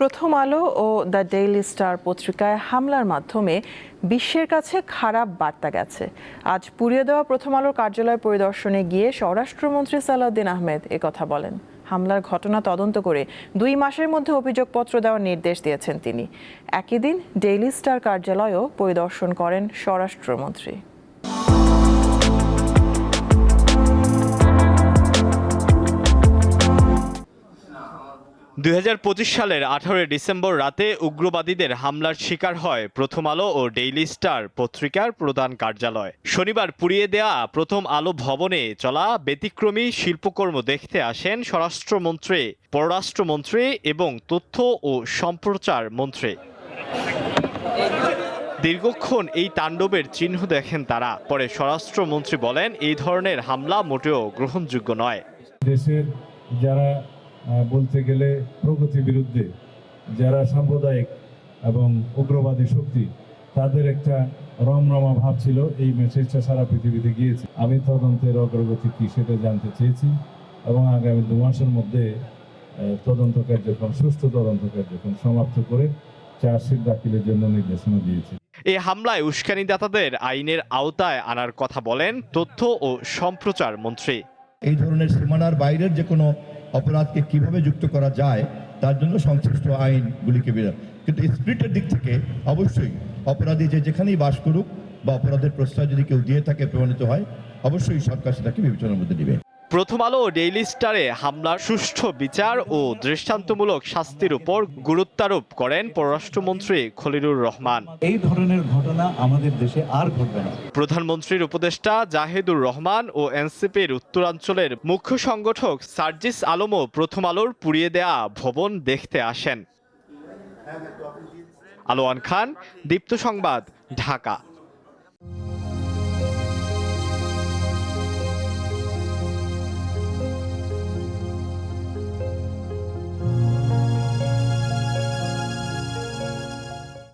প্রথম আলো ও the daily star পত্রিকায় হামলার মাধ্যমে বিশ্বের কাছে খারাপ বার্তা গেছে। আজ পুড়িয়ে দেওয়া প্রথম আলোর কার্যালয় পরিদর্শনে গিয়ে স্বরাষ্ট্রমন্ত্রী সালাউদ্দিন আহমেদ একথা বলেন। হামলার ঘটনা তদন্ত করে 2 মাসের মধ্যে অভিযোগপত্র দেওয়ার নির্দেশ দিয়েছেন তিনি। একই দিন ডেইলি স্টার কার্যালয়ও পরিদর্শন করেন স্বরাষ্ট্রমন্ত্রী। 2025 সালের 18 ডিসেম্বর রাতে উগ্রবাদীদের হামলার শিকার হয় প্রথম আলো ও ডেইলি স্টার পত্রিকার প্রধান কার্যালয়। শনিবার পুড়িয়ে দেয়া প্রথম আলো ভবনে চলা ব্যতিক্রমী শিল্পকর্ম দেখতে আসেন স্বরাষ্ট্রমন্ত্রী, পররাষ্ট্রমন্ত্রী এবং তথ্য ও সম্প্রচার মন্ত্রী। দীর্ঘক্ষণ এই তাণ্ডবের চিহ্ন দেখেন তারা। পরে স্বরাষ্ট্রমন্ত্রী বলেন, এই ধরনের হামলা মোটেও গ্রহণযোগ্য নয়। দেশের যারা বলতে গেলে প্রগতির বিরুদ্ধে, যারা সাম্প্রদায়িক এবং উগ্রবাদী শক্তি, তাদের একটা রমরমা ভাব ছিল। এই মেসেজটা সারা পৃথিবীতে গিয়েছে। আমি তদন্তের অগ্রগতি কি সেটা জানতে চেয়েছি এবং আগামী 2 মাসের মধ্যে তদন্ত কার্যক্রম, সুষ্ঠু তদন্ত কার্যক্রম সমাপ্ত করে চার্জশিট দাখিলের জন্য নির্দেশনা দিয়েছি। এই হামলায় উস্কানিদাতাদের আইনের আওতায় আনার কথা বলেন তথ্য ও সম্প্রচার মন্ত্রী। এই ধরনের সীমানার বাইরের যে কোনো অপরাধকে কিভাবে যুক্ত করা যায় তার জন্য সংশ্লিষ্ট আইনগুলিকে কিন্তু স্পিরিটের দিক থেকে অবশ্যই অপরাধী যেখানেই বাস করুক বা অপরাধের প্রশ্রয় যদি কেউ দিয়ে থাকে, প্রমাণিত হয়, অবশ্যই সরকার সেটাকে বিবেচনার মধ্যে নেবে। প্রথম আলো ও ডেইলি স্টারে হামলার সুষ্ঠু বিচার ও দৃষ্টান্তমূলক শাস্তির উপর গুরুত্বারোপ করেন পররাষ্ট্রমন্ত্রী খলিলুর রহমান। এই ধরনের ঘটনা আমাদের দেশে আর ঘটবে না। প্রধানমন্ত্রীর উপদেষ্টা জাহিদুর রহমান ও এনসিপির উত্তরাঞ্চলের মুখ্য সংগঠক সার্জিস আলমও প্রথম আলোর পুড়িয়ে দেয়া ভবন দেখতে আসেন। আলোয়ান খান, দীপ্ত সংবাদ, ঢাকা।